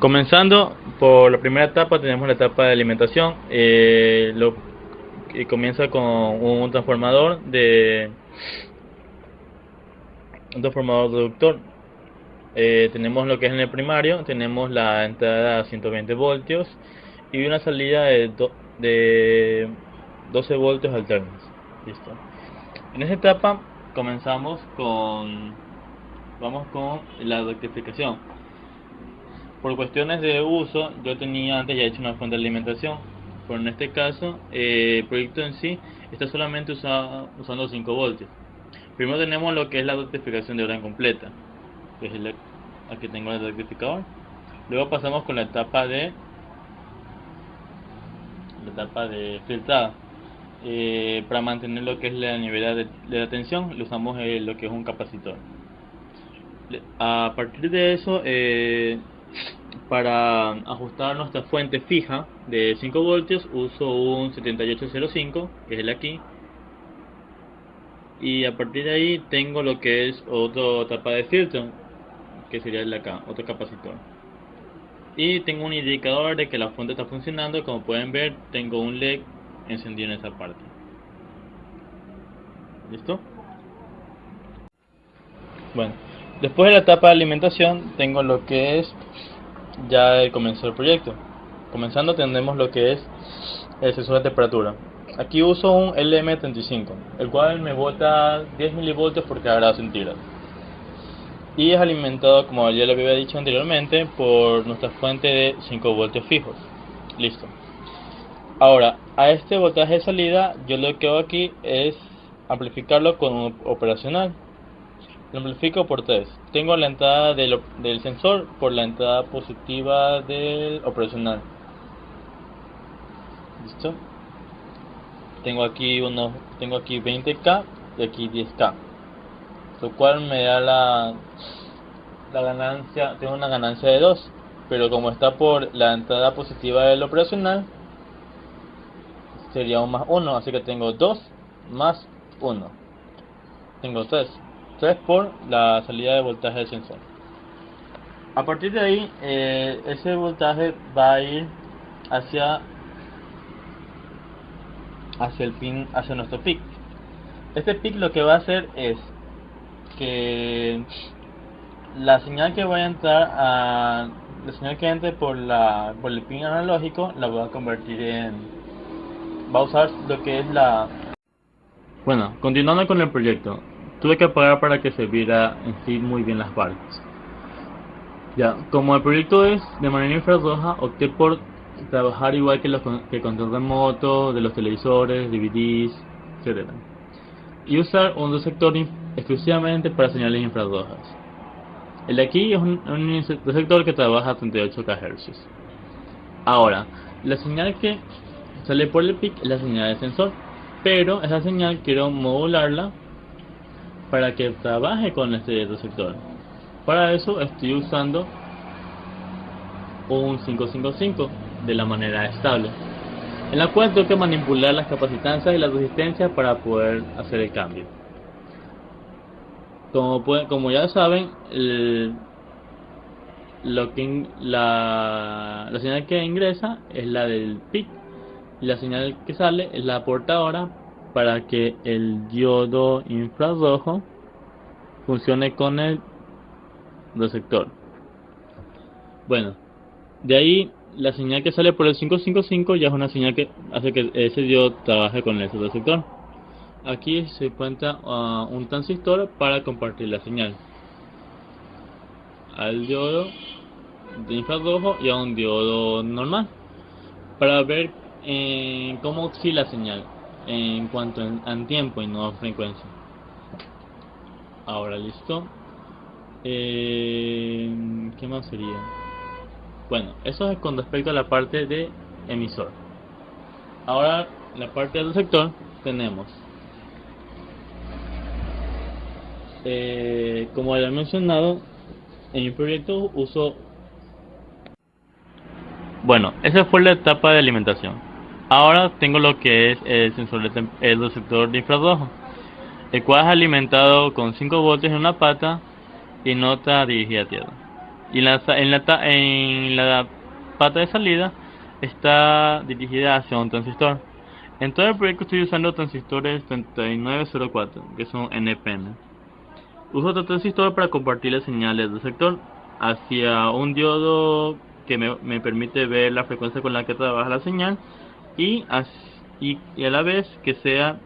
Comenzando por la primera etapa, tenemos la etapa de alimentación, lo que comienza con un transformador reductor. Tenemos lo que es en el primario, tenemos la entrada a 120 voltios y una salida de 12 voltios alternos. Listo. En esta etapa vamos con la rectificación. Por cuestiones de uso, yo tenía antes ya hecho una fuente de alimentación, pero en este caso el proyecto en sí está solamente usando 5 voltios. Primero tenemos lo que es la rectificación de hora completa, que es aquí tengo el rectificador. Luego pasamos con la etapa de filtrado. Para mantener lo que es la nivelidad de la tensión, le usamos lo que es un capacitor. A partir de eso, para ajustar nuestra fuente fija de 5 voltios, uso un 7805, que es el aquí. Y a partir de ahí tengo lo que es otra etapa de filtro, que sería el de acá, otro capacitor. Y tengo un indicador de que la fuente está funcionando. Como pueden ver, tengo un LED encendido en esa parte. ¿Listo? Bueno, después de la etapa de alimentación, tengo lo que es ya el comienzo del proyecto. Comenzando tenemos lo que es el sensor de temperatura. Aquí uso un LM35, el cual me bota 10 milivoltios por cada grado centígrado. Y es alimentado, como ya lo había dicho anteriormente, por nuestra fuente de 5 voltios fijos. Listo. Ahora, a este voltaje de salida, yo lo que hago aquí es amplificarlo con un operacional. Lo amplifico por 3. Tengo la entrada del sensor por la entrada positiva del operacional. ¿Listo? Tengo aquí 20K y aquí 10K, lo cual me da la ganancia. Tengo una ganancia de 2, pero como está por la entrada positiva del operacional, sería un más 1, así que tengo 2 más 1. Tengo 3 por la salida de voltaje del sensor. A partir de ahí, ese voltaje va a ir hacia nuestro PIC. Este PIC lo que va a hacer es que la señal que vaya a entrar la señal que entre por el pin analógico la va a convertir va a usar lo que es bueno, continuando con el proyecto, tuve que apagar para que se viera en sí muy bien las partes. Ya, como el proyecto es de manera infrarroja, opté por trabajar igual que el control remoto de los televisores, DVDs, etc. Y usar un receptor exclusivamente para señales infrarrojas. El de aquí es un receptor que trabaja a 38 kHz. Ahora, la señal que sale por el PIC es la señal del sensor, pero esa señal quiero modularla para que trabaje con este receptor. Para eso estoy usando un 555 de la manera estable, en la cual tengo que manipular las capacitancias y las resistencias para poder hacer el cambio. Como ya saben, la señal que ingresa es la del PIC y la señal que sale es la portadora para que el diodo infrarrojo funcione con el receptor. Bueno, de ahí la señal que sale por el 555 ya es una señal que hace que ese diodo trabaje con ese receptor. Aquí se encuentra un transistor para compartir la señal al diodo de infrarrojo y a un diodo normal para ver cómo oscila la señal en cuanto en tiempo y no frecuencia. Ahora listo. ¿Qué más sería? Bueno, eso es con respecto a la parte de emisor. Ahora, la parte del receptor tenemos, como ya he mencionado, en mi proyecto uso. Bueno, esa fue la etapa de alimentación. Ahora tengo lo que es el receptor de infrarrojo, el cual es alimentado con 5 voltios en una pata y nota dirigida a tierra. Y en la pata de salida está dirigida hacia un transistor. En todo el proyecto estoy usando transistores 3904, que son NPN. Uso otro transistor para compartir las señales del sector hacia un diodo que me permite ver la frecuencia con la que trabaja la señal y, y a la vez que sea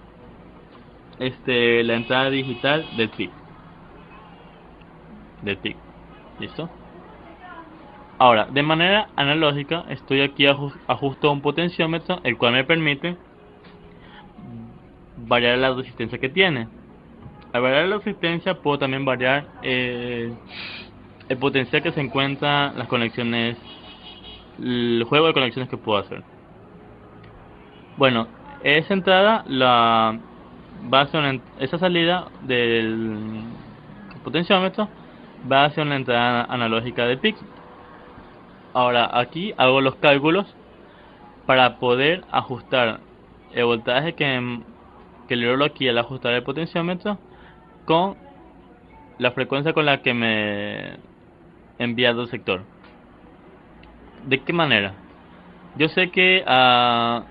la entrada digital del PIC. ¿Listo? Ahora, de manera analógica, estoy aquí ajusto un potenciómetro, el cual me permite variar la resistencia que tiene. Al variar la resistencia puedo también variar el potencial que se encuentra las conexiones, el juego de conexiones que puedo hacer. Bueno, esa entrada esa salida del potenciómetro va hacia una entrada analógica de PIC. Ahora aquí hago los cálculos para poder ajustar el voltaje que logro aquí al ajustar el potenciómetro con la frecuencia con la que me envía el sector. ¿De qué manera? Yo sé que a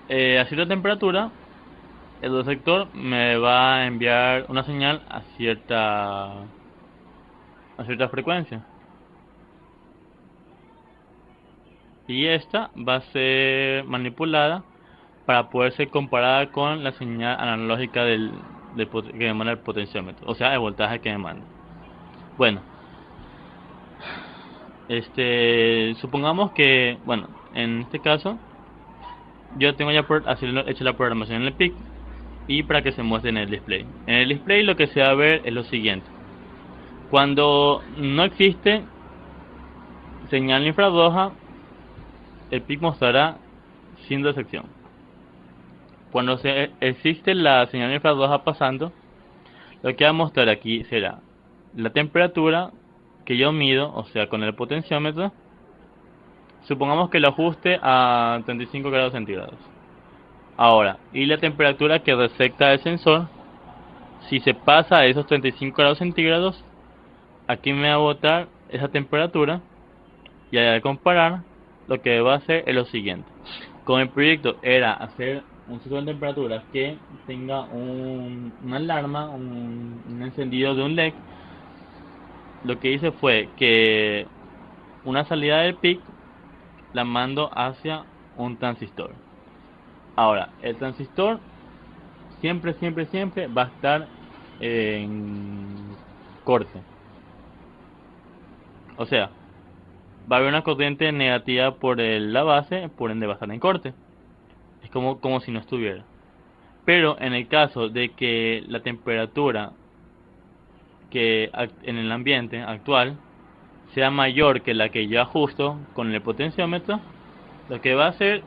cierta temperatura el sector me va a enviar una señal a cierta frecuencia, y esta va a ser manipulada para poder ser comparada con la señal analógica que me manda el potenciómetro, o sea, el voltaje que me manda. Bueno, supongamos que, bueno, en este caso yo tengo ya hecho la programación en el PIC y para que se muestre en el display. En el display lo que se va a ver es lo siguiente: cuando no existe señal infrarroja, el PIC mostrará sin detección. Cuando existe la señal infrarroja pasando, lo que va a mostrar aquí será la temperatura que yo mido, o sea, con el potenciómetro. Supongamos que lo ajuste a 35 grados centígrados. Ahora, y la temperatura que detecta el sensor, si se pasa a esos 35 grados centígrados, aquí me va a botar esa temperatura, y al comparar, lo que va a hacer es lo siguiente. Como el proyecto era hacer un sensor de temperatura que tenga una alarma, un encendido de un LED, lo que hice fue que una salida del PIC la mando hacia un transistor. Ahora, el transistor siempre va a estar en corte. O sea, va a haber una corriente negativa por la base, por ende va a estar en corte. Es como si no estuviera. Pero en el caso de que la temperatura que en el ambiente actual sea mayor que la que yo ajusto con el potenciómetro, lo que va a hacer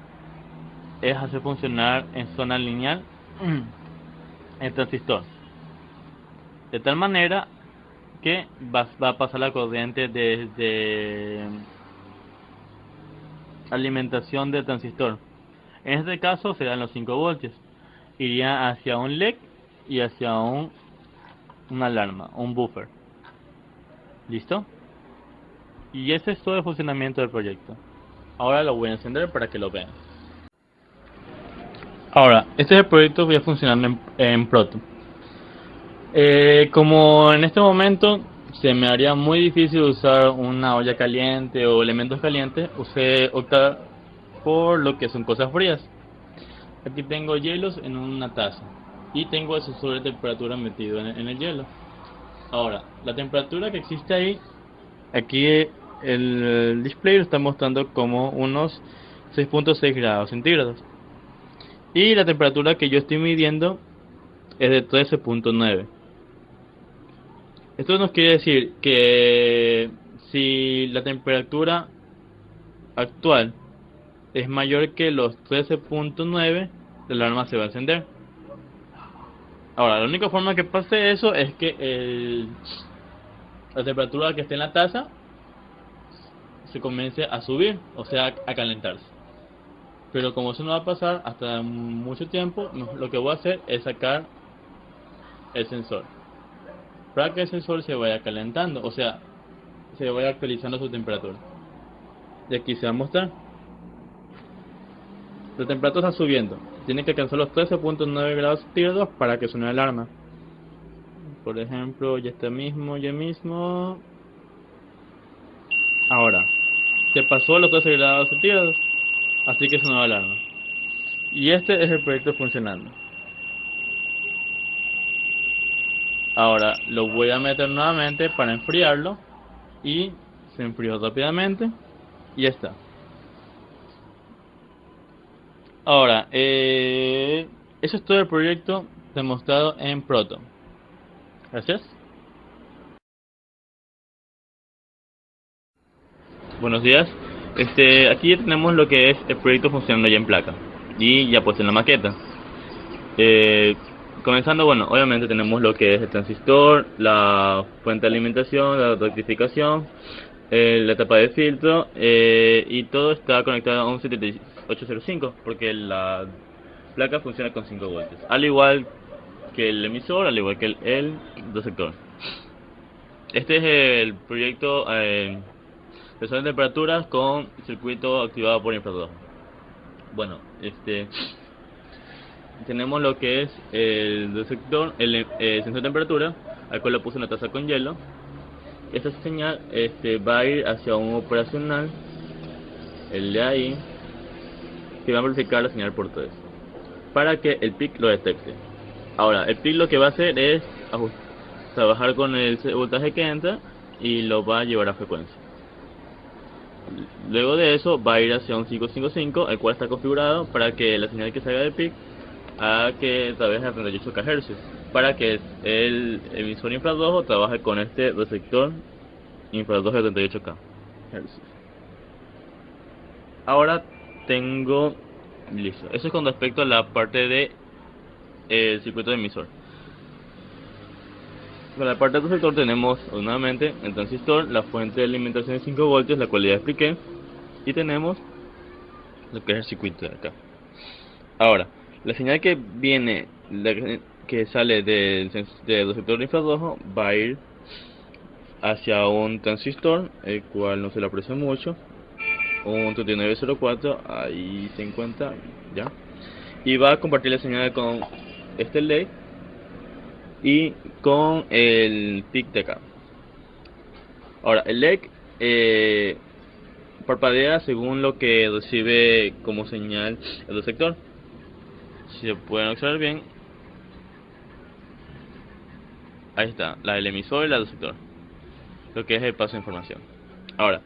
es hacer funcionar en zona lineal el transistor, de tal manera que va a pasar la corriente desde alimentación del transistor. En este caso serán los 5 voltios, iría hacia un LED y hacia una alarma, un buffer. ¿Listo? Y ese es todo el funcionamiento del proyecto. Ahora lo voy a encender para que lo vean. Ahora, este es el proyecto que ya funcionando en Proto. Como en este momento se me haría muy difícil usar una olla caliente o elementos calientes, optar por lo que son cosas frías. Aquí tengo hielos en una taza y tengo el sensor de temperatura metido en el hielo. Ahora, la temperatura que existe ahí, aquí el display lo está mostrando como unos 6.6 grados centígrados. Y la temperatura que yo estoy midiendo es de 13.9. Esto nos quiere decir que si la temperatura actual es mayor que los 13.9, la alarma se va a encender. Ahora, la única forma que pase eso es que la temperatura que esté en la taza se comience a subir, o sea, a calentarse. Pero como eso no va a pasar hasta mucho tiempo, lo que voy a hacer es sacar el sensor para que el sensor se vaya calentando. O sea, se vaya actualizando su temperatura. Y aquí se va a mostrar. La temperatura está subiendo. Tiene que alcanzar los 13.9 grados centígrados para que suene la alarma. Por ejemplo, ya mismo. Ahora, se pasó los 13 grados centígrados, así que sonó la alarma. Y este es el proyecto funcionando. Ahora lo voy a meter nuevamente para enfriarlo. Y se enfrió rápidamente. Y ya está. Ahora, eso es todo el proyecto demostrado en Proton. Gracias. Buenos días. Aquí ya tenemos lo que es el proyecto funcionando ya en placa. Y ya pues en la maqueta. Comenzando, bueno, obviamente tenemos lo que es el transistor, la fuente de alimentación, la rectificación, la tapa de filtro, y todo está conectado a un 7805 porque la placa funciona con 5 voltios, al igual que el emisor, al igual que el receptor. Este es el proyecto de de temperaturas con circuito activado por infrarrojo. Bueno, tenemos lo que es el receptor, el sensor de temperatura, al cual le puse una taza con hielo. Esta señal va a ir hacia un operacional, el de ahí, que va a amplificar la señal por 3 para que el PIC lo detecte. Ahora, el PIC lo que va a hacer es trabajar con el voltaje que entra y lo va a llevar a frecuencia. Luego de eso va a ir hacia un 555, el cual está configurado para que la señal que salga del PIC haga que trabaje a 38 kHz, para que el emisor infrarrojo trabaje con este receptor infrarrojo de 38 kHz. Ahora tengo listo. Eso es con respecto a la parte de el circuito de emisor. Con la parte del receptor tenemos nuevamente el transistor, la fuente de alimentación de 5 voltios, la cual ya expliqué, y tenemos lo que es el circuito de acá. Ahora, la señal que viene, que sale del receptor infrarrojo, va a ir hacia un transistor, el cual no se le aprecia mucho, un 3904, ahí se encuentra, ya, y va a compartir la señal con este LED y con el PIC de acá. Ahora, el LED parpadea según lo que recibe como señal el receptor. Si se pueden observar bien, ahí está, la del emisor y la del receptor, lo que es el paso de información. Ahora,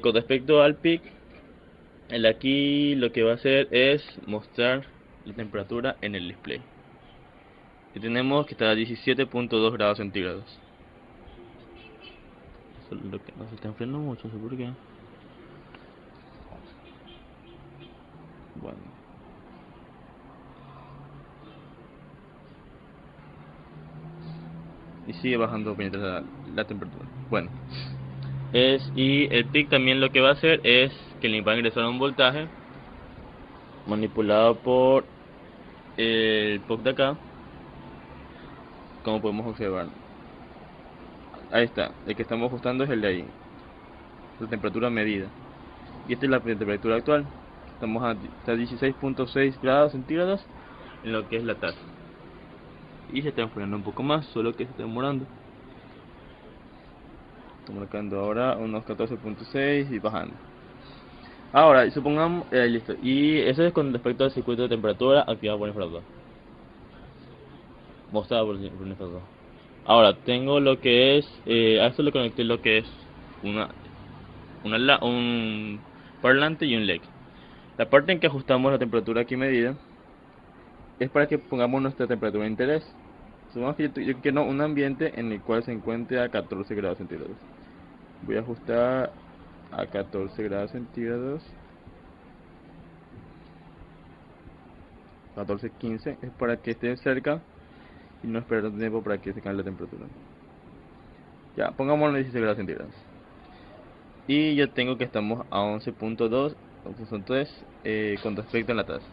con respecto al PIC, el aquí lo que va a hacer es mostrar la temperatura en el display. Y tenemos que está a 17.2 grados centígrados. Eso es lo que no se está enfriando mucho, no sé por qué. Bueno. Y sigue bajando mientras la temperatura. Bueno. Y el PIC también lo que va a hacer es que le va a ingresar un voltaje manipulado por el POC de acá, como podemos observar. Ahí está, el que estamos ajustando es el de ahí, la temperatura medida. Y esta es la temperatura actual. Estamos a 16.6 grados centígrados en lo que es la taza. Y se está enfriando un poco más, solo que se está demorando. Estamos marcando ahora unos 14.6 y bajando. Ahora, supongamos, listo. Y eso es con respecto al circuito de temperatura activado por infrarrojo, mostrado por infrarrojo. Ahora, tengo lo que es, a esto le conecté lo que es un parlante y un LED. La parte en que ajustamos la temperatura aquí medida es para que pongamos nuestra temperatura de interés. Supongamos que yo quiero un ambiente en el cual se encuentre a 14 grados centígrados. Voy a ajustar a 14 grados centígrados. 14-15 es para que esté cerca y no esperar tanto tiempo para que se cambie la temperatura. Ya, pongámoslo en 16 grados centígrados. Y yo tengo que estamos a 11.2, 11.3 con respecto a la taza.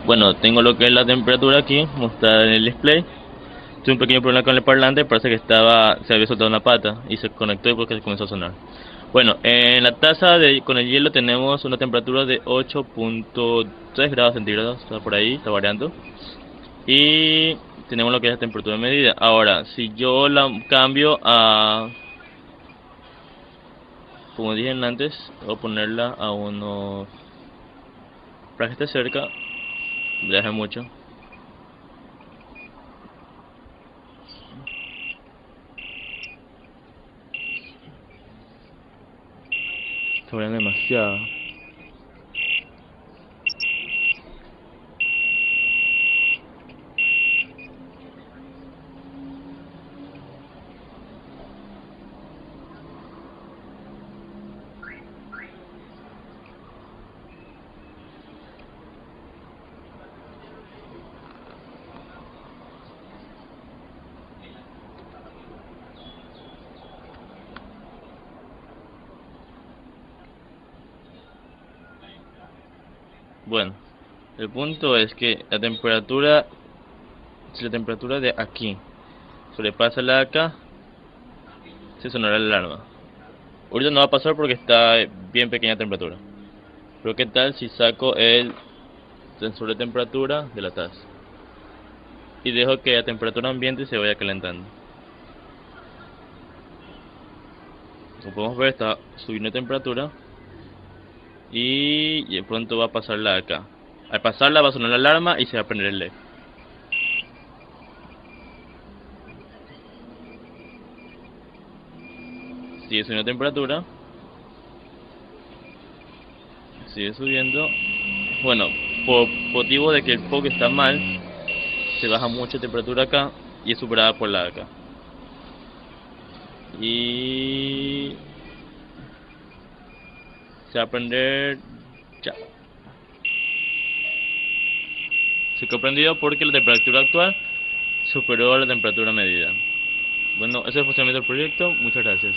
Bueno, tengo lo que es la temperatura aquí, mostrada en el display. Tuve un pequeño problema con el parlante, parece que se había soltado una pata y se conectó y porque comenzó a sonar. Bueno, en la taza con el hielo tenemos una temperatura de 8.3 grados centígrados, está por ahí, está variando. Y tenemos lo que es la temperatura medida. Ahora, si yo la cambio a, como dije antes, voy a ponerla a unos, para que esté cerca, deje mucho. Está variando demasiado. Bueno, el punto es que la temperatura, si la temperatura de aquí sobrepasa la de acá, se sonará la alarma. Ahorita no va a pasar porque está bien pequeña temperatura. Pero qué tal si saco el sensor de temperatura de la taza y dejo que a temperatura ambiente se vaya calentando. Como podemos ver, está subiendo de temperatura y de pronto va a pasarla acá. Al pasarla va a sonar la alarma y se va a prender el LED. Sigue subiendo temperatura, sigue subiendo. Bueno, por motivo de que el foco está mal, se baja mucho temperatura acá y es superada por la de acá. Y se va a prender ya. Se quedó prendido porque la temperatura actual superó la temperatura medida. Bueno, ese es el funcionamiento del proyecto. Muchas gracias.